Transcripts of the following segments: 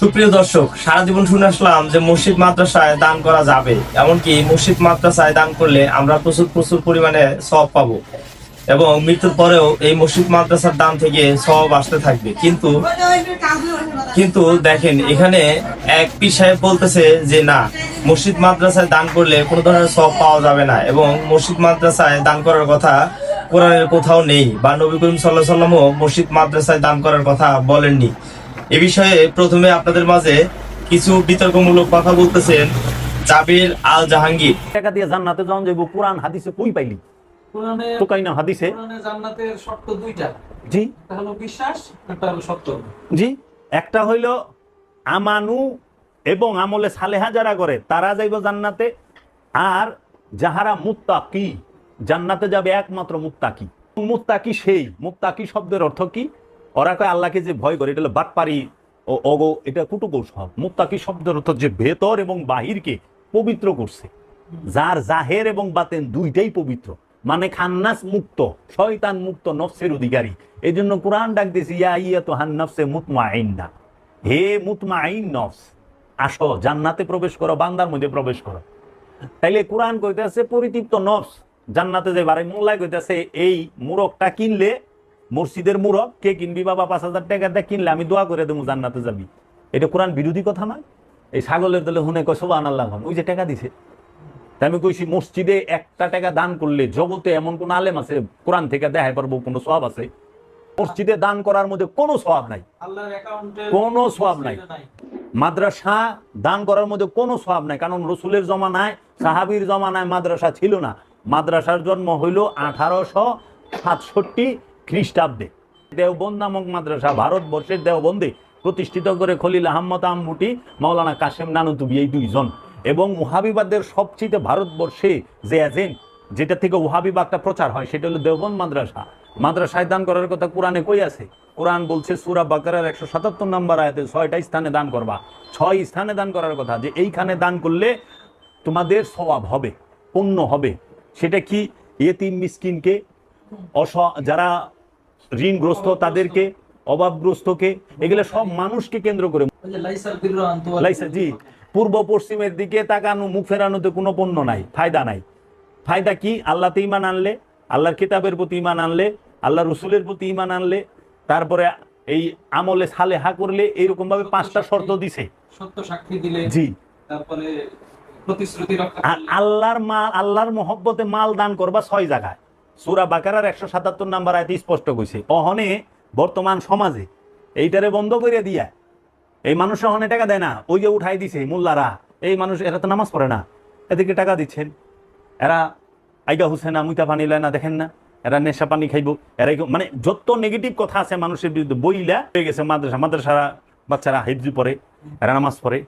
সুপ্রিয় দর্শক, সারা জীবন শুনে আসলাম যে মসজিদ মাদ্রাসায় দান করা যাবে, এমনকি মসজিদ মাদ্রাসায় দান করলে আমরা প্রচুর প্রচুর পরিমাণে সওয়াব পাবো এবং মৃত্যুর পরেও এই মসজিদ মাদ্রাসার দান থেকে সওয়াব আসতে থাকবে। কিন্তু কিন্তু দেখেন, এখানে এক পীর সাহেব বলতেছে যে না, মসজিদ মাদ্রাসায় দান করলে কোনো ধরনের সওয়াব পাওয়া যাবে না এবং মসজিদ মাদ্রাসায় দান করার কথা কোরআনের কোথাও নেই, বা নবী করিম সাল্লাল্লাহু আলাইহি ওয়াসাল্লামও মসজিদ মাদ্রাসায় দান করার কথা বলেননি। এ বিষয়ে প্রথমে আপনাদের মাঝে কিছু বিতর্কমূলক কথা বলতেছেন জাবির আল জাহাঙ্গীর। টাকা দিয়ে জান্নাতে যাওয়া যাইব, কোরআন হাদিসে কই পাইলি? কোরআনে তো কাই না হাদিসে? কোরআনে জান্নাতের শর্ত দুইটা, জি একটা হলো বিশ্বাস, একটা হলো সত্য। জি, একটা হইল আমানু এবং আমলে সালেহা যারা করে তারা যাইব জান্নাতে, আর যাহারা মুত্তাকি জান্নাতে যাবে একমাত্র মুত্তাকি। মুত্তাকি সেই মুত্তাকি শব্দের অর্থ কি? ওরা কয় আল্লাহকে যে ভয় করে, এটা হলো বাটপারি ও অগো, এটা কুটুকৌশল। মুত্তাকি শব্দের অর্থ যে ভেতর এবং বাহিরকে পবিত্র করছে, যার জাহের এবং বাতেন দুইটাই পবিত্র, মানে খান্নাস মুক্ত, শয়তান মুক্ত, নফসের অধিকারী। এই জন্য কোরআন ডাক দিয়েছে ইয়া আইয়াতুহান নাফসে মুতমাইন্না, হে মুতমাইন নফস, আসো জান্নাতে প্রবেশ করো, বান্দার মধ্যে প্রবেশ করো। তাইলে কোরআন কইতেছে পরিতৃপ্ত নফস জান্নাতে যাইবার। মোল্লায় কইতেছে এই মুরগটা কিনলে, মসজিদের মুরগ কে কিনবি বাবা, 5,000 টাকা দিয়ে কিনলে আমি দোয়া করে দেবো জান্নাতে যাবি। এটা কোরআন বিরোধী কথা নয়। এই ছাগলের দলে হুনে কয় সুবহানাল্লাহ, ওই যে টাকা দিছে। তাই আমি কইছি মসজিদে 1 টাকা দান করলে জগতে এমন কোন আলেম আছে কোরআন থেকে দেখাই পারবো কোনো সওয়াব আছে? মসজিদে দান করার মধ্যে কোনো সওয়াব নাই, আল্লাহর অ্যাকাউন্টে কোনো সওয়াব নাই। মাদ্রাসা দান করার মধ্যে কোনো সওয়াব নাই, কারণ রসুলের জমানায়, সাহাবীর জমানায় মাদ্রাসা ছিল না। মাদ্রাসার জন্ম হইল 1867 খ্রিস্টাব্দে। দেওবন্দ নামক মাদ্রাসা ভারতবর্ষের দেওবন্দে প্রতিষ্ঠিত করে খলিল আহমদ আমবুটি, মাওলানা কাশেম নানুতুবি, এই দুইজন। এবং ওহাবিবাদের সবচেয়ে ভারতবর্ষে যে এজেন্ট, যেটা থেকে ওহাবিবাদটা প্রচার হয়, সেটা হলো দেওবন্দ মাদ্রাসা। মাদ্রাসায় দান করার কথা কোরআনে কই আছে? কোরআন বলছে সূরা বাকারার 177 নম্বর আয়াতে 6টা স্থানে দান করবা, 6 স্থানে দান করার কথা, যে এইখানে দান করলে তোমাদের সওয়াব হবে, পুণ্য হবে। সেটা কি? ইয়েতিম মিসকিনকে, যারা ঋণগ্রস্ত তাদেরকে, অভাবগ্রস্তকে, এগুলো সব মানুষকে কেন্দ্র করে। জি, পূর্ব পশ্চিমের দিকে তাকানো, মুখ ফেরানোতে কোনো পণ্য নাই, ফায়দা নাই। ফায়দা কি? আল্লাহতে ঈমান আনলে, আল্লাহর কিতাবের প্রতি ঈমান আনলে, আল্লাহ রসুলের প্রতি ঈমান আনলে, তারপরে এই আমলে সালেহা করলে, এইরকম ভাবে 5টা শর্ত দিছে। সত্য সাক্ষী দিলে, জি, তারপরে প্রতিশ্রুতি রক্ষা আর করলে, আল্লাহর মহব্বতে মাল দান করবা 6 জায়গায়। সূরা বাকারার 177 নম্বর আয়াতে স্পষ্ট কইছে। অহনে বর্তমান সমাজে এইটারে বন্ধ করে দিয়া এই মানুষ অহনে টাকা দেয় না, ওই যে উঠাই দিছে মোল্লারা, এই মানুষ এরা তো নামাজ পড়ে না, এদেরকে টাকা দিচ্ছেন। এরা আইগা হুসেনা মুইতা পানি লয় না, দেখেন না, এরা নেশা পানি খাইব, এরা মানে যত নেগেটিভ কথা আছে মানুষের বিরুদ্ধে বইলা হয়ে গেছে। মাদ্রাসারা বাচ্চারা হিফজি পড়ে, এরা নামাজ পড়ে,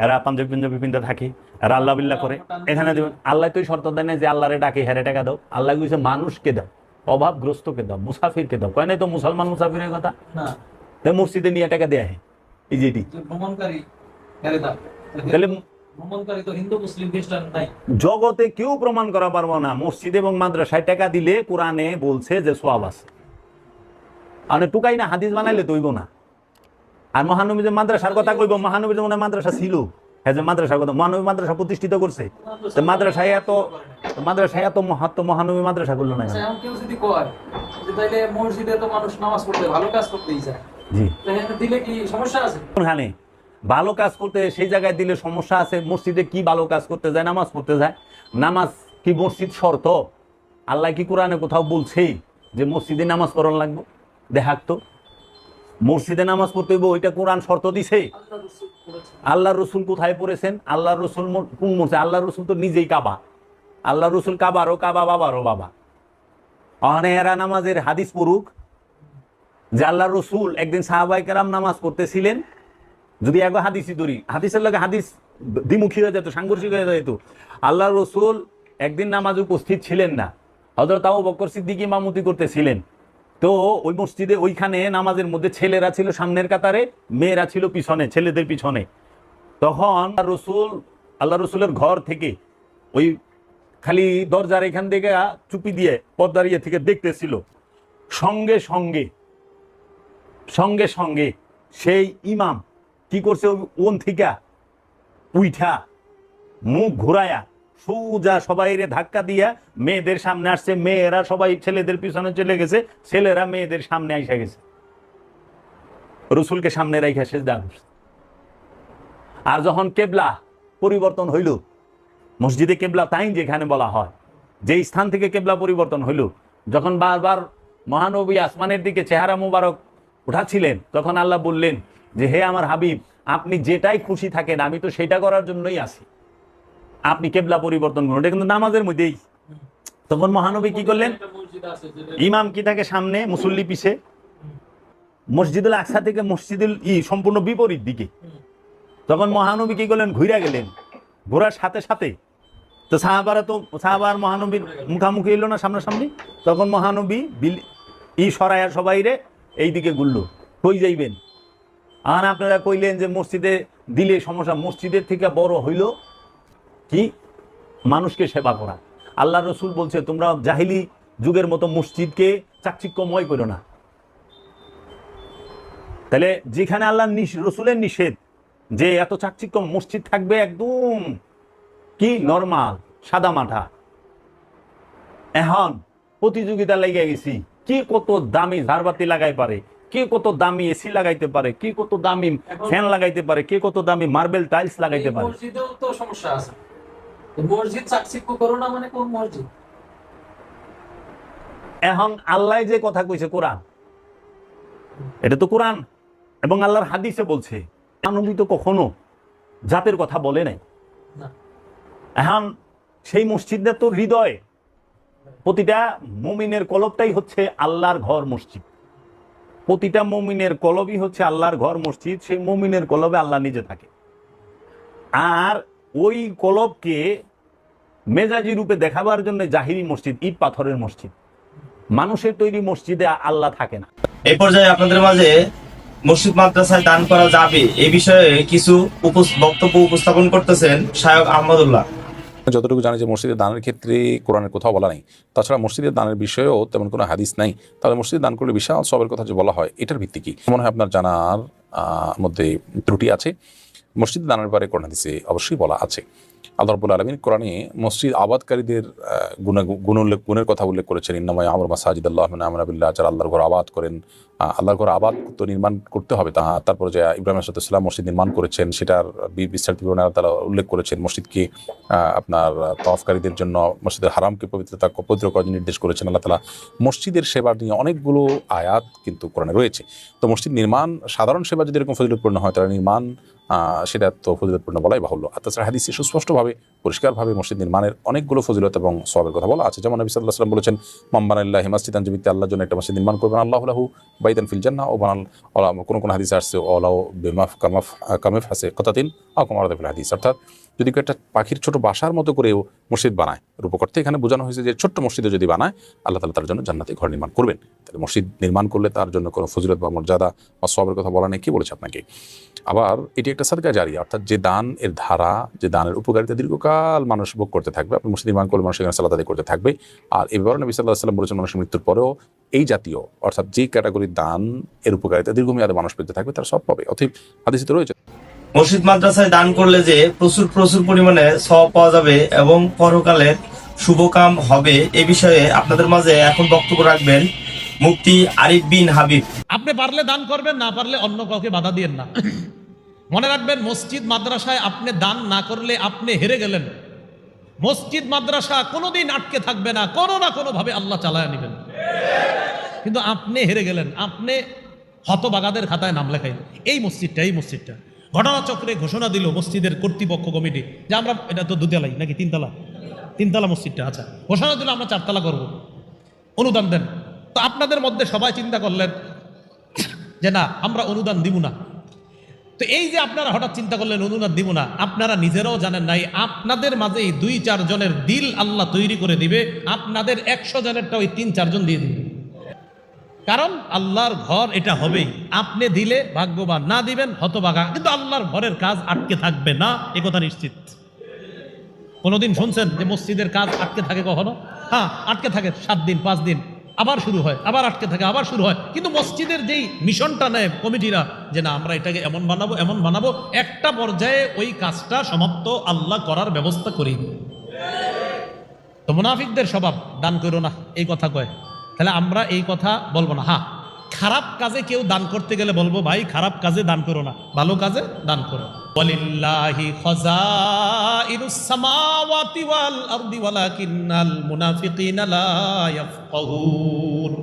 এরা পাঞ্জাবি পিন্ধে থাকে, এরা আল্লাহ বিল্লাহ করে। এখানে দেবেন আল্লাহ তো শর্ত দেয় না যে আল্লাহরে ডাকে হেরে টাকা দাও। আল্লাহ কইছে মানুষকে দাও, অভাবগ্রস্তকে দাও, মুসাফিরকে দাও। কয় নাই তো মুসলমান মুসাফিরের কথা না, তাই মসজিদে নিয়ে টাকা দেয়া হয়। এই যেটি ভ্রমণকারী হেরে দাও। তাহলে ভ্রমণকারী তো হিন্দু মুসলিম খ্রিস্টান নাই, জগতে কেউ প্রমাণ করা পারবো না মসজিদ এবং মাদ্রাসায় টাকা দিলে কোরআনে বলছে যে সওয়াব আছে। আর টুকাই না হাদিস বানাইলে তৈব না। আর মহানবী যে মাদ্রাসার কথা কইব, মহানবী যেমন মাদ্রাসা ছিল, হ্যাঁ যে মাদ্রাসার কথা, মহানবী মাদ্রাসা প্রতিষ্ঠিত করছে, মাদ্রাসায় এত মহাত্ম, মহানবী মাদ্রাসা করলো না। আচ্ছা, এখন কেউ যদি কয় যে তাইলে মসজিদে তো মানুষ নামাজ পড়তে, ভালো কাজ করতেই যায়, জি, তাহলে দিলে কি সমস্যা আছে? ওখানে ভালো কাজ করতে সেই জায়গায় দিলে সমস্যা আছে? মসজিদে কি ভালো কাজ করতে যায়? নামাজ পড়তে যায়। নামাজ কি মসজিদ শর্ত? আল্লাহ কি কোরআনে কোথাও বলছে যে মসজিদে নামাজ পড়ান লাগবে? দেখাক তো, মসজিদে নামাজ পড়তে হইব, ওইটা কোরআন শর্ত দিছে? আল্লাহ রসুল কোথায় পড়েছেন? আল্লাহ রসুল কোন মসজিদ? আল্লাহ রসুল তো নিজেই কাবা। আল্লাহ রসুল কাবারও কাবা, বাবারও বাবা। অনে এরা নামাজের হাদিস পড়ুক যে আল্লাহ রসুল একদিন সাহাবায়ে কেরাম নামাজ পড়তেছিলেন। যদি একবার হাদিসই ধরি, হাদিসের লগে হাদিস দ্বিমুখী হয়ে যেত, সাংঘর্ষিক হয়ে যেত। আল্লাহ রসুল একদিন নামাজে উপস্থিত ছিলেন না, হযরত আবু বকর সিদ্দিক ইমামতি করতেছিলেন। তো ওই মসজিদে ওইখানে নামাজের মধ্যে ছেলেরা ছিল সামনের কাতারে, মেয়েরা ছিল পিছনে, ছেলেদের পিছনে। তখন আল্লাহ রসুলের ঘর থেকে ওই খালি দরজার এখান থেকে চুপি দিয়ে পর্দার ইয়ে থেকে দেখতেছিল। সঙ্গে সঙ্গে সেই ইমাম কি করছে? ওন থিকা উইঠা মুখ ঘুরায়া সোজা সবাই ধাক্কা দিয়া মেয়েদের সামনে আসছে, মেয়েরা সবাই ছেলেদের পিছনে চলে গেছে, ছেলেরা মেয়েদের সামনে আইসা গেছে, রসুলকে সামনে রাইখা সেজদা করছে। আর যখন কেবলা পরিবর্তন হইল, মসজিদে কেবলা তাই যেখানে বলা হয়, যে স্থান থেকে কেবলা পরিবর্তন হইল, যখন বারবার মহানবী আসমানের দিকে চেহারা মুবারক উঠাচ্ছিলেন, তখন আল্লাহ বললেন যে হে আমার হাবিব, আপনি যেটাই খুশি থাকেন আমি তো সেটা করার জন্যই আছি, আপনি কেবলা পরিবর্তন করুন। এটা কিন্তু নামাজের মধ্যেই। তখন মহানবী কি করলেন? ইমাম কি থাকে সামনে, মুসল্লি পিছে। মসজিদুল আকসা থেকে মসজিদুল সম্পূর্ণ বিপরীত দিকে। তখন মহানবী কি করলেন? ঘুরে গেলেন। ঘোরার সাথে সাথে তো সাহাবার মহানবীর মুখামুখি এলো না সামনাসামনি। তখন মহানবী সরায়া সবাই রে এইদিকে গুললো, কই যাইবেন? আর আপনারা কইলেন যে মসজিদে দিলে সমস্যা। মসজিদের থেকে বড় হইল কি? মানুষকে সেবা করা। আল্লাহ রসুল বলছে তোমরা জাহিলি যুগের মতো মসজিদকে চাকচিক্যময় করো না। তাহলে যেখানে আল্লাহ রসুলের নিষেধ যে এত চাকচিক্য, মসজিদ থাকবে একদম কি নরমাল সাদা মাঠা। এখন প্রতিযোগিতা লেগে গেছি, কে কত দামি ঝাড়বাতি লাগাই পারে, কে কত দামি এসি লাগাইতে পারে, কে কত দামি ফ্যান লাগাইতে পারে, কে কত দামি মার্বেল টাইলস লাগাইতে পারে। মসজিদেও তো সমস্যা আছে। মসজিদ চাকচিক্য করো না মানে কোন মসজিদ? এখন আল্লাহ যে কথা কইছে কোরআন, এটা তো কোরআন এবং আল্লাহর হাদিসে বলছে। নবী তো কখনো জাতের কথা বলে নাই। এখন সেই মসজিদটা তো হৃদয়, প্রতিটা মুমিনের কলবটাই হচ্ছে আল্লাহর ঘর মসজিদ। প্রতিটা মুমিনের কলবই হচ্ছে আল্লাহর ঘর মসজিদ। সেই মুমিনের কলবে আল্লাহ নিজে থাকে। আর ওই কলবকে মেজাজি রূপে দেখাবার জন্য জাহিরি মসজিদ, ইট পাথরের মসজিদ, মানুষের তৈরি মসজিদে আল্লাহ থাকে না। এই পর্যায়ে আপনাদের মাঝে মসজিদ মাদ্রাসায় দান করা যাবে এই বিষয়ে কিছু বক্তব্য উপস্থাপন করতেছেন শায়খ আহমদুল্লাহ। যতটুকু জানি যে মসজিদে দানের ক্ষেত্রে কোরআনের কোথাও বলা নেই, তাছাড়া মসজিদের দানের বিষয়েও তেমন কোনো হাদিস নাই। তাহলে মসজিদে দান করলে বিশাল সবের কথা যে বলা হয়, এটার ভিত্তি কি? মনে হয় আপনার জানার মধ্যে ত্রুটি আছে। মসজিদে দানের ব্যাপারে কোরআন হাদিসে অবশ্যই বলা আছে। আল্লাহ রাব্বুল আলামিন কোরআনে মসজিদ আবাদকারীদের গুণের কথা উল্লেখ করেছেন। ইন্নামা ইয়ামুরু মাসাজিদাল্লাহি মান আমানা বিল্লাহ, যারা আল্লাহর ঘর আবাদ করেন। আল্লাহর ঘর আবাদ তো নির্মাণ করতে হবে। তারপরে যে ইব্রাহিম আলাইহিস সালাম মসজিদ নির্মাণ করেছেন, সেটার বিস্তারিত বিবরণ তারা উল্লেখ করেছেন। মসজিদকে আপনার তওয়াফকারীদের জন্য মসজিদের হারামকে পবিত্র করার নির্দেশ করেছেন আল্লাহ তাআলা। মসজিদের সেবা নিয়ে অনেকগুলো আয়াত কিন্তু কোরআনে রয়েছে। তো মসজিদ নির্মাণ সাধারণ সেবা যদি এরকম ফজিলতপূর্ণ হয়, তাহলে নির্মাণ সেটা তো ফজিলতপূর্ণ বলাই বাহুল্য। আর তাছাড়া হাদিসে সুস্পষ্টভাবে পরিষ্কারভাবে মসজিদ নির্মাণের অনেকগুলো ফজিলত এবং সওয়াবের কথা বলা আছে। যেমন নবী সাল্লাল্লাহু আলাইহি ওয়াসাল্লাম বলেছেন, মান বানালিল্লাহি মাসজিদান, যে ব্যক্তি আল্লাহর জন্য একটা মসজিদ নির্মাণ করবেন, আল্লাহু লাহু বাইতান ফিল জান্নাহ, ও বানাল কোন হাদিসে আসছে ওলাও বিমাফ কামাফ হাসে কতাতিন আও কামারাত ফিল হাদিস। অর্থাৎ যদি কেউ একটা পাখির ছোট বাসার মতো করেও মসজিদ বানায়, রূপকর্তে এখানে বোঝানো হয়েছে যে ছোট্ট মসজিদে যদি বানায়, আল্লাহ তাআলা তার জন্য জান্নাতে ঘর নির্মাণ করবেন। তাহলে মসজিদ নির্মাণ করলে তার জন্য কোনো ফজিলত বা মর্যাদা বা সওয়াবের কথা বলা নেই। কি বলেছে আপনাকে? আবার এটি একটা সাদকা জারিয়া, অর্থাৎ যে দান এর ধারা, যে দানের উপকারিতা দীর্ঘকাল মানুষ ভোগ করতে থাকবে। আপনি মসজিদ নির্মাণ করলে মানুষ এখানে সালাত আদায় করতে থাকবে। আর এই ব্যাপারে নবী সাল্লাল্লাহু আলাইহি ওয়াসাল্লাম বলেছেন, মানুষের মৃত্যুর পরেও এই জাতীয় অর্থাৎ যে ক্যাটাগরির দান এর উপকারিতা দীর্ঘমেয়াদে মানুষ পেতে থাকবে, তার সব পাবে। অতএব হাদিসে তো রয়েছে মসজিদ মাদ্রাসায় দান করলে যে প্রচুর পরিমাণে সওয়াব পাওয়া যাবে এবং পরকালের শুভ কাম হবে, এ বিষয়ে আপনাদের মাঝে এখন বক্তব্য রাখবেন মুফতি আরিফ বিন হাবিব। আপনি পারলে দান করবেন, না পারলে অন্য কাউকে বাধা দিয়েন না। মনে রাখবেন, মসজিদ মাদ্রাসায় আপনি দান না করলে আপনি হেরে গেলেন। মসজিদ মাদ্রাসা কোনোদিন আটকে থাকবে না, কোনো না কোনো ভাবে আল্লাহ চালায় নেবেন। কিন্তু আপনি হেরে গেলেন, আপনি হতবাগাদের খাতায় নাম লেখাইলেন। এই মসজিদটা ঘটনাচক্রে ঘোষণা দিল মসজিদের কর্তৃপক্ষ কমিটি যে আমরা, এটা তো দুতলাই নাকি তিনতলা মসজিদটা, আচ্ছা, ঘোষণা দিল আমরা 4 তলা করব, অনুদান দেন। তো আপনাদের মধ্যে সবাই চিন্তা করলেন যে না, আমরা অনুদান দিব না। তো এই যে আপনারা হঠাৎ চিন্তা করলেন অনুদান দিব না, আপনারা নিজেরাও জানেন নাই আপনাদের মাঝেই 2-4 জনের দিল আল্লাহ তৈরি করে দিবে, আপনাদের 100 জনেরটা ওই 3-4 জন দিয়ে দিবে। কারণ আল্লাহর ঘর এটা হবেই, আপনি দিলে ভাগ্যবান, না দিবেন হতভাগা, কিন্তু আল্লাহর ঘরের কাজ আটকে থাকবে না, এ কথা নিশ্চিত। কোনোদিন শুনছেন যে মসজিদের কাজ আটকে থাকে? কখনো? হ্যাঁ, আটকে থাকে 7 দিন 5 দিন, আবার শুরু হয়, আবার আটকে থাকে, আবার শুরু হয়। কিন্তু মসজিদের যেই মিশনটা নেয় কমিটিরা, যে না আমরা এটাকে এমন বানাবো এমন বানাবো, একটা পর্যায়ে ওই কাজটা সমাপ্ত আল্লাহ করার ব্যবস্থা করি। তো মুনাফিকদের স্বভাব দান করো না এই কথা কয়, তাহলে আমরা এই কথা বলবো না। হ্যাঁ, খারাপ কাজে কেউ দান করতে গেলে বলবো ভাই খারাপ কাজে দান করো না, ভালো কাজে দান করো। ওয়ালিল্লাহি খাযাইনুস সামাওয়াতি ওয়াল আরদি ওয়ালাকিন্নাল মুনাফিকিনা লা ইয়াফকাহুন।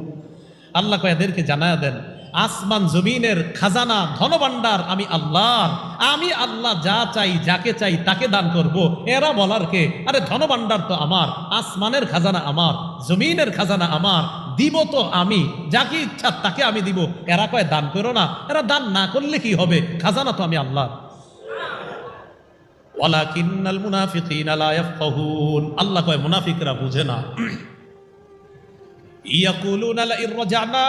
আল্লাহ কয় এদেরকে জানায়া দেন, আসমান জমিনের খাজানা ধনভাণ্ডার আমি আল্লাহ, আমি আল্লাহ যা চাই যাকে চাই তাকে দান করব। এরা বলার কে? আরে ধনভাণ্ডার তো আমার, আসমানের খাজানা আমার, জমিনের খাজানা আমার, দিব তো আমি, যাকে ইচ্ছা তাকে আমি দিব। এরা কয় দান করো না, এরা দান না করলে কি হবে? খাজানা তো আমি আল্লাহ। ওয়ালাকিন্নাল মুনাফিকিনা লা ইয়াফকাহুন। আল্লাহ কয় মুনাফিকরা বুঝে না। ইয়াকুলুনা লা ইন রাজআনা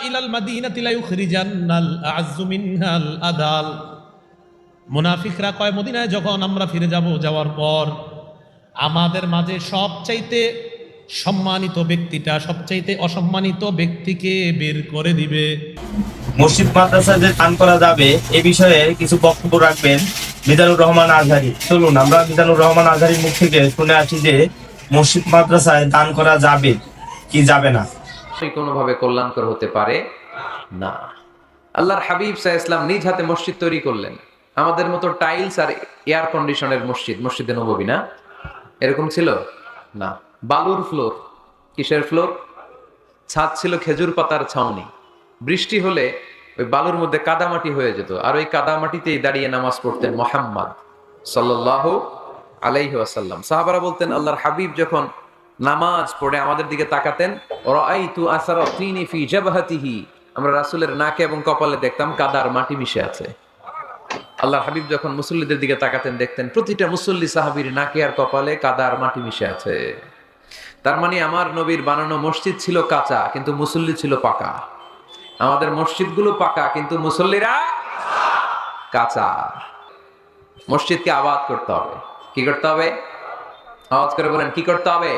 ইলাল মাদিনাতি লা ইউখরিজান্নাল আ'আজ্জু মিনহাল আদাল। মুনাফিকরা কয় মদিনায় যখন আমরা ফিরে যাব, যাওয়ার পর আমাদের মাঝে সবচাইতে সম্মানিত ব্যক্তিটা সবচাইতে অসম্মানিত ব্যক্তিকে বের করে দিবে। মসজিদ মাদ্রাসা যে দান করা যাবে এ বিষয়ে কিছু বক্তব্য রাখবেন মিজানুর রহমান আজহারী। চলুন আমরা মিজানুর রহমান আজহারীর মুখ থেকে শুনে আসি যে মসজিদ মাদ্রাসায় দান করা যাবে কি যাবে না। কোনোভাবে কল্যাণকর হতে পারে না। আল্লাহর হাবিব সাল্লাল্লাহু আলাইহি ওয়াসাল্লাম নিজ হাতে মসজিদ তৈরি করলেন। আমাদের মতো টাইলস আর এয়ার কন্ডিশনের মসজিদে নববী না, এরকম ছিল না। বালুর ফ্লোর, কিসের ফ্লোর? ছাদ ছিল খেজুর পাতার ছাউনি। বৃষ্টি হলে ওই বালুর মধ্যে কাদামাটি হয়ে যেত, আর ওই কাদামাটিতেই দাঁড়িয়ে নামাজ পড়তেন মুহাম্মদ সাল্লাল্লাহু আলাইহি ওয়াসাল্লাম। সাহাবারা বলতেন আল্লাহর হাবিব যখন নামাজ পড়ে আমাদের দিকে তাকাতেন, রাআইতু আসারা তিনি ফি জাবহাতিহি, আমরা রাসূলের নাকে এবং কপালে দেখতাম কাদার মাটি মিশে আছে। আল্লাহর হাবিব যখন মুসল্লিদের দিকে তাকাতেন দেখতেন প্রতিটা মুসল্লি সাহাবীর নাকে আর কপালে কাদার মাটি মিশে আছে। তার মানে আমার নবীর বানানো মসজিদ ছিল কাঁচা কিন্তু মুসল্লি ছিল পাকা। আমাদের মসজিদগুলো পাকা কিন্তু মুসল্লিরা কাঁচা। মসজিদকে আবাদ করতে হবে। কি করতে হবে? আওয়াজ করে বলেন কি করতে হবে?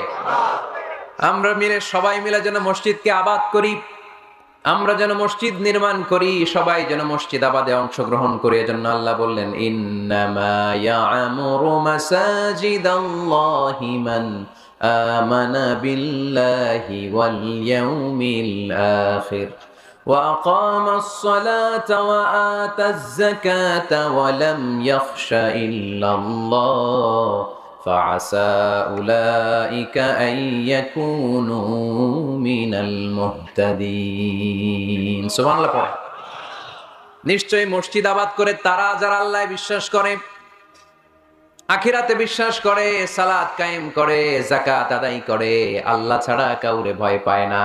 আমরা মিলে সবাই মিলে যেন মসজিদকে আবাদ করি, আমরা যেন মসজিদ নির্মাণ করি, সবাই যেন মসজিদ আবাদে অংশগ্রহণ করে। এজন্য আল্লাহ বললেন ইন্নামা ইয়া'মুরু মাসাজিদাল্লাহি মান আমানা বিল্লাহি ওয়াল ইয়াউমিল আখির ওয়া আকামাস সালাতা ওয়া আতাজ যাকাতা ওয়া লাম ইয়াখশা ইল্লাল্লাহ ফাআসা উলাইকা আন ইয়াকুনু মিনাল মুহতাদিন। সুবহানাল্লাহ পড়ে। নিশ্চয়ই মসজিদ আবাদ করে তারা যারা আল্লাহয় বিশ্বাস করে, আখিরাতে বিশ্বাস করে, সালাত কায়েম করে, যাকাত আদায় করে, আল্লাহ ছাড়া কাউরে ভয় পায় না।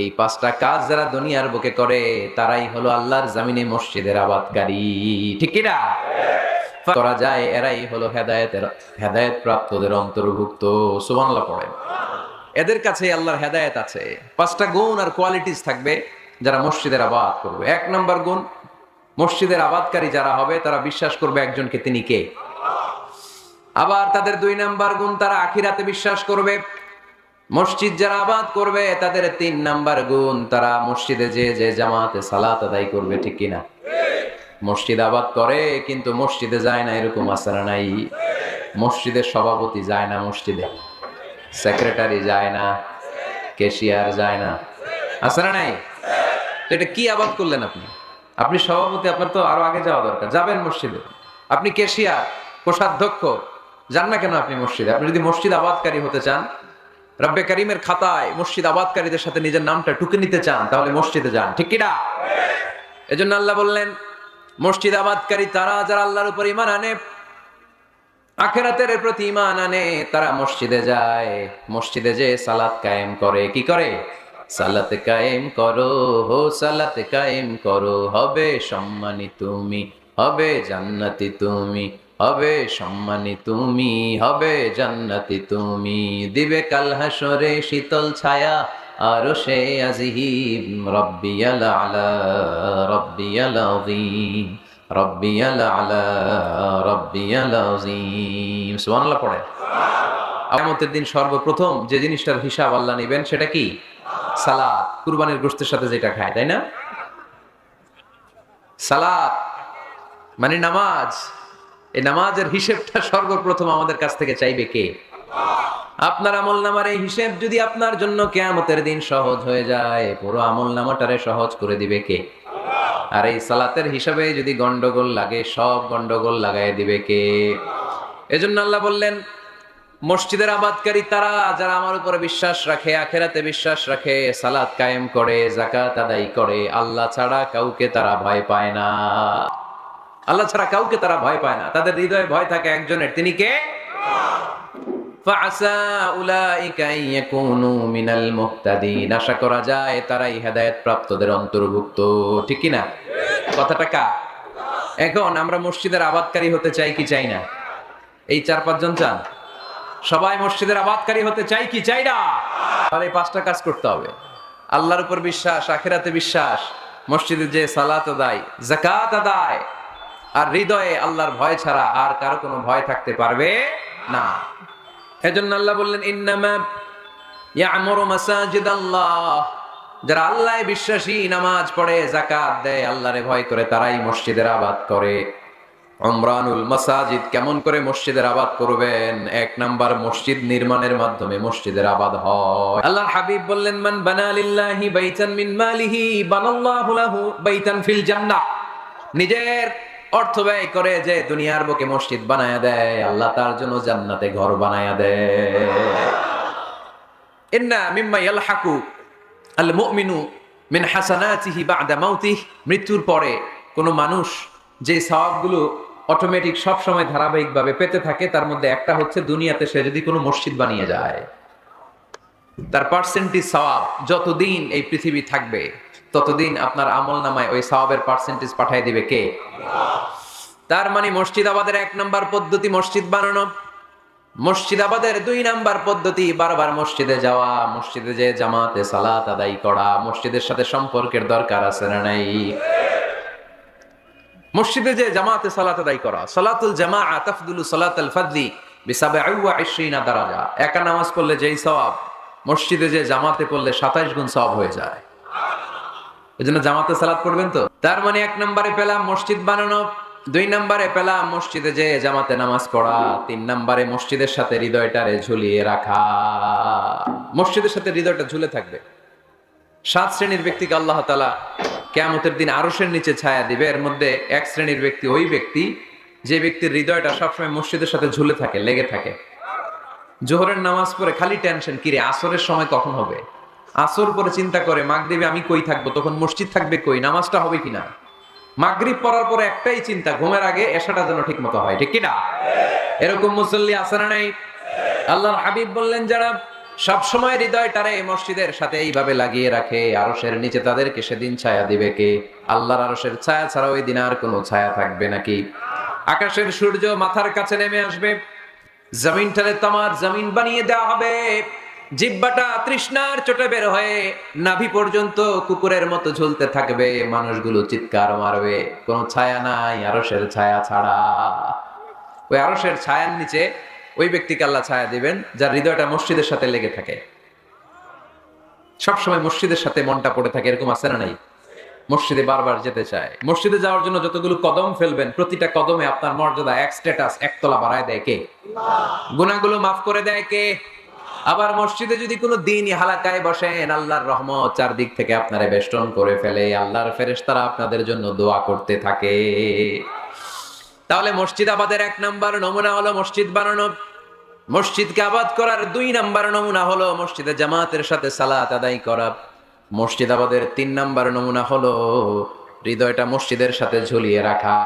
এই পাঁচটা কাজ যারা দুনিয়ার বুকে করে তারাই হলো আল্লাহর জমিনে মসজিদের আবাদকারী। ঠিক কি না? করা যায়, এরাই হলো হেদায়েত প্রাপ্তদের অন্তর্ভুক্ত। সুবহানাল্লাহ পড়েন। এদের কাছে আল্লাহর হেদায়েত আছে। পাঁচটা গুণ আর কোয়ালিটিস থাকবে যারা মসজিদের আবাদ করবে। এক নম্বর গুণ, মসজিদের আবাদকারী যারা হবে তারা বিশ্বাস করবে একজনকে, তিনি কে? আবার তাদের দুই নাম্বার গুণ, তারা আখিরাতে বিশ্বাস করবে। মসজিদ যারা আবাদ করবে তাদের তিন নাম্বার গুণ, তারা মসজিদে যে জামাতে সালাত আদায় করবে। ঠিক কিনা? মসজিদ আবাদ করে কিন্তু মসজিদে যায় না, এরকম আছে না নাই? মসজিদের সভাপতি যায় না মসজিদে, সেক্রেটারি যায় না, ক্যাশিয়ার যায় না, আছে না নাই? তো এটা কি আবাদ করলেন আপনি? আপনি সভাপতি, আপনার তো আরো আগে যাওয়া দরকার, যাবেন মসজিদে। আপনি ক্যাশিয়ার, কোষাধ্যক্ষ, যান না কেন আপনি মসজিদে? আপনি যদি মসজিদ আবাদকারী হতে চান, রব্বে কারিমের খাতায় মসজিদ আবাদকারীদের সাথে নিজের নামটা টুকে নিতে চান, তাহলে মসজিদে যান। ঠিক কিনা? এজন্য আল্লাহ বললেন মসজিদ আবাদকারী তারা যারা আল্লাহর উপর ঈমান আনে, আখিরাতের প্রতি ঈমান আনে, তারা মসজিদে যায়। মসজিদে যে সালাত কায়েম করে। কি করে? সালাত কায়েম করো, হো সালাত কায়েম করো, হবে সম্মানী তুমি, হবে জান্নাতি তুমি, হবে সম্মানী তুমি, হবে জান্নাতি তুমি, দিবে কাল হাসরে শীতল ছায়া আরশে আজিম, রব্বিয়াল আলা রব্বিয়াল আযীম, রব্বিয়াল আলা রব্বিয়াল আযীম। সুবহানাল্লাহ পড়ে। কিয়ামতের দিন সর্বপ্রথম যে জিনিসটার হিসাব আল্লাহ নেবেন সেটা কি? সালাত, কুরবানির গোশতের সাথে যেটা খায়, তাই না? সালাত মানে নামাজ। এই নামাজের হিসেবটা সর্বপ্রথম আমাদের কাছ থেকে চাইবে কে? আপনার আমলনামার এই হিসেব যদি আপনার জন্য কিয়ামতের দিন সহজ হয়ে যায়, পুরো আমলনামাটারে সহজ করে দিবে কে? আর এই সালাতের হিসাবে যদি গন্ডগোল লাগে, সব গন্ডগোল লাগাই দিবে কে? এজন্য আল্লাহ বললেন, মসজিদের আবাদকারী তারা যারা আমার উপরে বিশ্বাস রাখে, আখেরাতে বিশ্বাস রাখে, সালাত কায়েম করে, যাকাত আদায় করে, আল্লাহ ছাড়া কাউকে তারা ভয় পায় না। আল্লাহ ছাড়া কাউকে তারা ভয় পায় না। তাদের হৃদয়ে ভয় থাকে একজনের, তিনি কে? ফাআসা উলাইকা ইয়াকুনু মিনাল মুহতাদিন। আশা করা যায় তারাই হেদায়েত প্রাপ্তদের অন্তর্ভুক্ত। ঠিক কি না? কথাটা কা? এখন আমরা মসজিদের আবাদকারী হতে চাই কি চাই না? এই 4-5 জন চান? সবাই মসজিদের আবাদকারী হতে চাই কি চাই না? আর এই 5টা কাজ করতে হবে। আল্লাহর উপর বিশ্বাস, আখিরাতে বিশ্বাস, মসজিদে যে সালাত আদায়, যাকাত আদায়, আর হৃদয়ে আল্লাহর ভয় ছাড়া আর কারো কোনো ভয় থাকতে পারবে না। এজন্য আল্লাহ বললেন, ইন্নামা ইয়ামুরু মাসাজিদাল্লাহ, যারা আল্লাহয় বিশ্বাসী, নামাজ পড়ে, যাকাত দেয়, আল্লাহরে ভয় করে, তারাই মসজিদের আবাদ করে। উমরানুল মাসাজিদ, কেমন করে মসজিদের আবাদ করবেন? 1 নাম্বার, মসজিদ নির্মাণের মাধ্যমে মসজিদের আবাদ হয়। আল্লাহর হাবিব বললেন, মান বানা লিল্লাহি বাইতান মিন মালিহি বানাল্লাহু লাহু বাইতান ফিল জান্নাহ। নিজের অর্থ ব্যয় করে যে দুনিয়ার বুকে মসজিদ বানায়া দেয়, আল্লাহ তার জন্য জান্নাতে ঘর বানায়া দেয়। ইন্না মিম্মা ইয়ালহাকু আল মুমিনু মিন হাসানাতিহি বা'দা মাউতিহি, মৃত্যুর পরে কোন মানুষ যে সওয়াবগুলো অটোমেটিক সব সময় ধারাবাহিকভাবে পেতে থাকে, তার মধ্যে একটা হচ্ছে দুনিয়াতে সে যদি কোনো মসজিদ বানিয়ে যায়, তার পার্সেন্টেজ সওয়াব যতদিন এই পৃথিবী থাকবে ততদিন আপনার আমলনামায় ওই সওয়াবের পার্সেন্টেজ পাঠিয়ে দিবে কে? তার মানে মসজিদ আবাদের 1 নাম্বার পদ্ধতি মসজিদ বানানো। মসজিদ আবাদের 2 নাম্বার পদ্ধতি বারবার মসজিদে যাওয়া, মসজিদে যে জামাতে সালাত আদায় করা। মসজিদের সাথে সম্পর্কের দরকার আছে না নাই? মসজিদে যে জামাতে সালাত আদায় করা। সালাতুল জামাআ তাফদুলু সালাতাল ফাজলি বি27 দারাজা। একা নামাজ পড়লে যেই সওয়াব, মসজিদে যে জামাতে পড়লে 27 গুণ সওয়াব হয়ে যায়। এজন্য জামাতে সালাত পড়বেন তো। তার মানে 1 নম্বরে পেলাম মসজিদ বানানো, 2 নম্বরে পেলাম মসজিদে যে জামাতে নামাজ পড়া, 3 নম্বরে মসজিদের সাথে হৃদয়টারে ঝুলিয়ে রাখা। মসজিদের সাথে হৃদয়টা ঝুলে থাকবে। 7 শ্রেণীর ব্যক্তিকে আল্লাহ তাআলা কিয়ামতের দিন আরশের নিচে ছায়া দিবে। এর মধ্যে 1 শ্রেণীর ব্যক্তি ওই ব্যক্তি যে ব্যক্তির হৃদয়টা সবসময় মসজিদের সাথে ঝুলে থাকে, লেগে থাকে। জোহরের নামাজ পড়ে খালি টেনশন, কিরে আসরের সময় কখন হবে? আসর পরে চিন্তা করে মাগরিবে আমি কই থাকবো, তখন মসজিদ থাকবে কই, নামাজটা হবে কিনা। মাগরিব পড়ার পরে একটাই চিন্তা, ঘুমের আগে এশাটা যেন ঠিক মতো হয়। ঠিক কিনা? এরকম মুসল্লি আছে না নাই? আল্লাহর হাবিব বললেন, যারা সব সময় হৃদয়টারে মসজিদের সাথে এইভাবে লাগিয়ে রাখে, আরশের নিচে তাদেরকে সেদিন ছায়া দিবে কে? আল্লাহর আরশের ছায়া ছাড়া ওই দিন আর কোনো ছায়া থাকবে নাকি? আকাশের সূর্য মাথার কাছে নেমে আসবে, জমিনটারে তামার জমিন বানিয়ে দেওয়া হবে, জিহ্বাটা তৃষ্ণার চোটে বের হয়ে নাভি পর্যন্ত কুকুরের মতো ঝুলতে থাকবে। মানুষগুলো চিৎকার মারবে, কোনো ছায়া নাই আরশের ছায়া ছাড়া। ওই আরশের ছায়ার নিচে ওই ব্যক্তিকে আল্লাহ ছায়া দিবেন যার হৃদয়টা মসজিদের সাথে লেগে থাকে, সবসময় মসজিদের সাথে মনটা পড়ে থাকে। এরকম আছে না নাই? মসজিদে বারবার যেতে চায়। মসজিদে যাওয়ার জন্য যতগুলো কদম ফেলবেন, প্রতিটা কদমে আপনার মর্যাদা 1 স্ট্যাটাস 1 তলা বাড়ায় দেয় কে? গুনাহগুলো মাফ করে দেয় কে? আবার মসজিদে যদি কোনো দিনই হালাকায় বসেন, আল্লাহর রহমত চারদিক থেকে আপনারে বেষ্টন করে ফেলে, আল্লাহর ফেরেশতারা আপনাদের জন্য দোয়া করতে থাকে। তাহলে মসজিদ আবাদের 1 নাম্বার নমুনা হলো মসজিদ বানানো। মসজিদকে আবাদ করার 2 নাম্বার নমুনা হলো মসজিদে জামাতের সাথে সালাত আদায় করা। মসজিদ আবাদের 3 নাম্বার নমুনা হলো হৃদয়টা মসজিদের সাথে ঝুলিয়ে রাখা।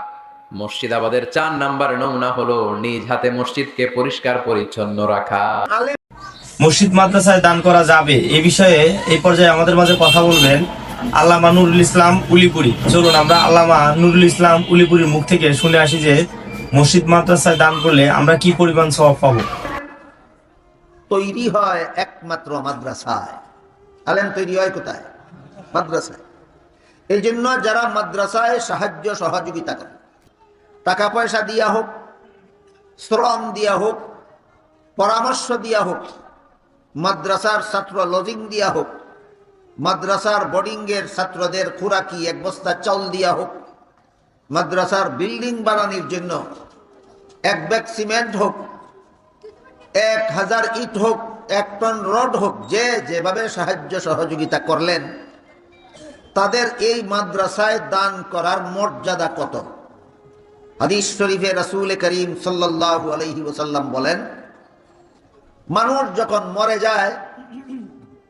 মসজিদ আবাদের 4 নাম্বার নমুনা হলো নিজ হাতে মসজিদকে পরিষ্কার পরিচ্ছন্ন রাখা। মসজিদ মাদ্রাসায় দান করা যাবে এই বিষয়ে এই পর্যায়ে আমাদের মাঝে কথা বলবেন আল্লামা নুরুল ইসলাম উলিপুরি। চলুন আমরা আল্লামা নুরুল ইসলাম উলিপুরির মুখ থেকে শুনে আসি যে মসজিদ মাদ্রাসায় দান করলে আমরা কি পরিমাণ সওয়াব পাবো। তৈরি হয় একমাত্র মাদ্রাসায়। আলেম তৈরি হয় কোথায়? মাদ্রাসায়। এই জন্য যারা মাদ্রাসায় সাহায্য সহযোগিতা করে, টাকা পয়সা দিয়া হোক, শ্রম দিয়া হোক, পরামর্শ দিয়া হোক, মাদ্রাসার ছাত্র লজিং দিয়া হোক, মাদ্রাসার বোর্ডিংয়ের ছাত্রদের খুরাকি এক বস্তা চাউল দিয়া হোক, মাদ্রাসার বিল্ডিং বানানোর জন্য 1 ব্যাগ সিমেন্ট হোক, 1000 ইট হোক, 1 টন রড হোক, যে যেভাবে সাহায্য সহযোগিতা করলেন, তাদের এই মাদ্রাসায় দান করার মর্যাদা কত? হাদিস শরীফে রাসূল করিম সাল্লাল্লাহু আলাইহি ওয়াসাল্লাম বলেন, মানুষ যখন মরে যায়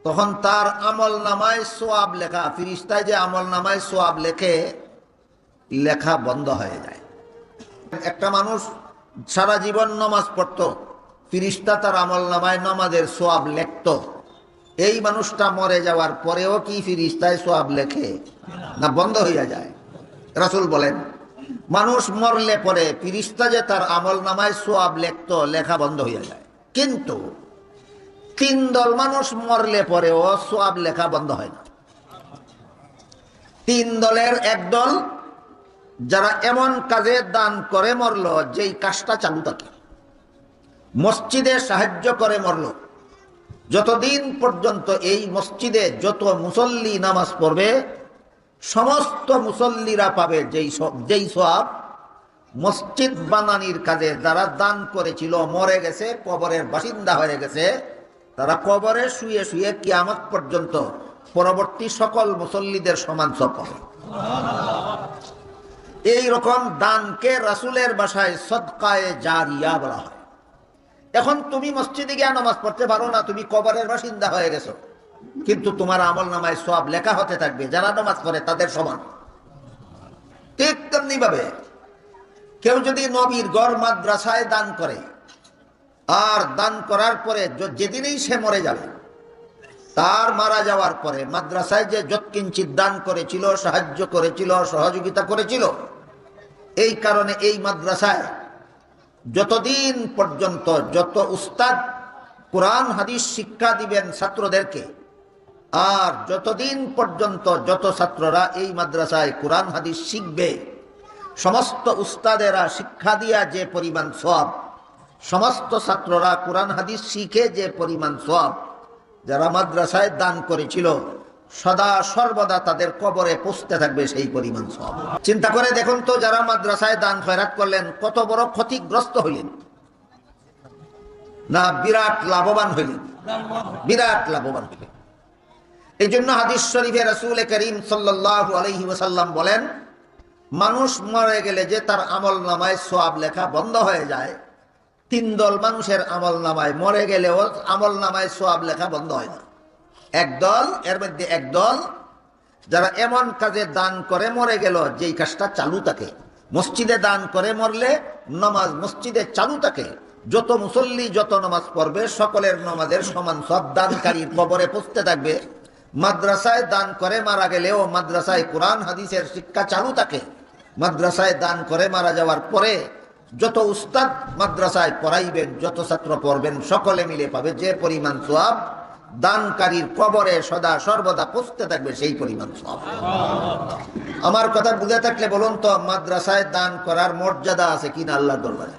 তখন তার আমল নামায় সোয়াব লেখা, ফেরেশতায় যে আমল নামায় সোয়াব লেখে, লেখা বন্ধ হয়ে যায়। একটা মানুষ সারা জীবন নামাজ পড়তো, ফেরেশতা তার আমল নামায় নামাজের সোয়াব লিখত। এই মানুষটা মরে যাওয়ার পরেও কি ফেরেশতায় সোয়াব লেখে না বন্ধ হইয়া যায়? রাসূল বলেন, মানুষ মরলে পরে ফেরেশতা যে তার আমল নামায় সোয়াব লিখত, লেখা বন্ধ হইয়া যায়। কিন্তু 3 দল মানুষ মরলে পরেও সোয়াব লেখা বন্ধ হয় না। 3 দলের এক দল যারা এমন কাজে দান করে মরল যেই কাজটা চালু থাকে, মসজিদে সাহায্য করে মরল। যতদিন পর্যন্ত এই মসজিদে যত মুসল্লি নামাজ পড়বে, সমস্ত মুসল্লিরা পাবে যেই সওয়াব মসজিদ বানানির কাজে যারা দান করেছিল, মরে গেছে, কবরের বাসিন্দা হয়ে গেছে, তারা কবরে শুয়ে শুয়ে কিয়ামত পর্যন্ত পরবর্তী সকল মুসল্লিদের সমান সওয়াব পাবে। এই রকম দানকে রাসূলের ভাষায় সদকায়ে জারিয়া বলা হয়। এখন তুমি মসজিদে গিয়ে নামাজ পড়তে পারো না, তুমি কবরের বাসিন্দা হয়ে গেছো, কিন্তু তোমার আমল নামায় সওয়াব লেখা হতে থাকবে যারা নামাজ পড়ে তাদের সমান। ঠিক তেমনি ভাবে কেউ যদি নবীর ঘর মাদ্রাসায় দান করে, আর দান করার পরে যেদিনই সে মরে যাবে, তার মারা যাওয়ার পরে মাদ্রাসায় যে যৎকিঞ্চিৎ দান করেছিল, সাহায্য করেছিল, সহযোগিতা করেছিল, এই কারণে এই মাদ্রাসায় যতদিন পর্যন্ত যত উস্তাদ কোরআন হাদিস শিক্ষা দিবেন ছাত্রদেরকে, আর যতদিন পর্যন্ত যত ছাত্ররা এই মাদ্রাসায় কোরআন হাদিস শিখবে, সমস্ত উস্তাদেরা শিক্ষা দিয়া যে পরিমাণ সওয়াব, সমস্ত ছাত্ররা কোরআন হাদিস শিখে যে পরিমাণ সওয়াব যারা মাদ্রাসায় দান করেছিল, সদা সর্বদা তাদের কবরে পৌঁছতে থাকবে সেই পরিমাণ সওয়াব। চিন্তা করে দেখুন তো, যারা মাদ্রাসায় দান খয়রাত করলেন কত বড় ক্ষতিগ্রস্ত হইলেন না বিরাট লাভবান হইলেন? বিরাট লাভবান হইলেন। এই জন্য হাদিস শরীফে রাসূল করিম সাল্লাল্লাহু আলাইহি ওয়াসাল্লাম বলেন, মানুষ মরে গেলে যে তার আমল নামায় সওয়াব লেখা বন্ধ হয়ে যায়, 3 দল মানুষের আমল নামায় মরে গেলেও আমল নামায় সওয়াব লেখা বন্ধ হয় না। এক দল, এর মধ্যে এক দল যারা এমন কাজে দান করে মরে গেল যেই কাজটা চালু থাকে। মসজিদে দান করে মরলে নামাজ মসজিদে চালু থাকে, যত মুসল্লি যত নামাজ পড়বে সকলের নামাজের সমান সব দানকারীর কবরে পৌঁছতে থাকবে। মাদ্রাসায় দান করে মারা গেলেও মাদ্রাসায় কোরআন হাদিসের শিক্ষা চালু থাকে। মাদ্রাসায় দান করে মারা যাওয়ার পরে যত উস্তাদ মাদ্রাসায় পড়াইবেন, যত ছাত্র পড়বেন, সকলে মিলে পাবে যে পরিমাণ সওয়াব দানকারীর কবরে সদা সর্বদা পৌঁছতে থাকবে সেই পরিমাণ সওয়াব। আমার কথা বুঝে থাকলে বলুন তো, মাদ্রাসায় দান করার মর্যাদা আছে কিনা আল্লাহর দরবারে?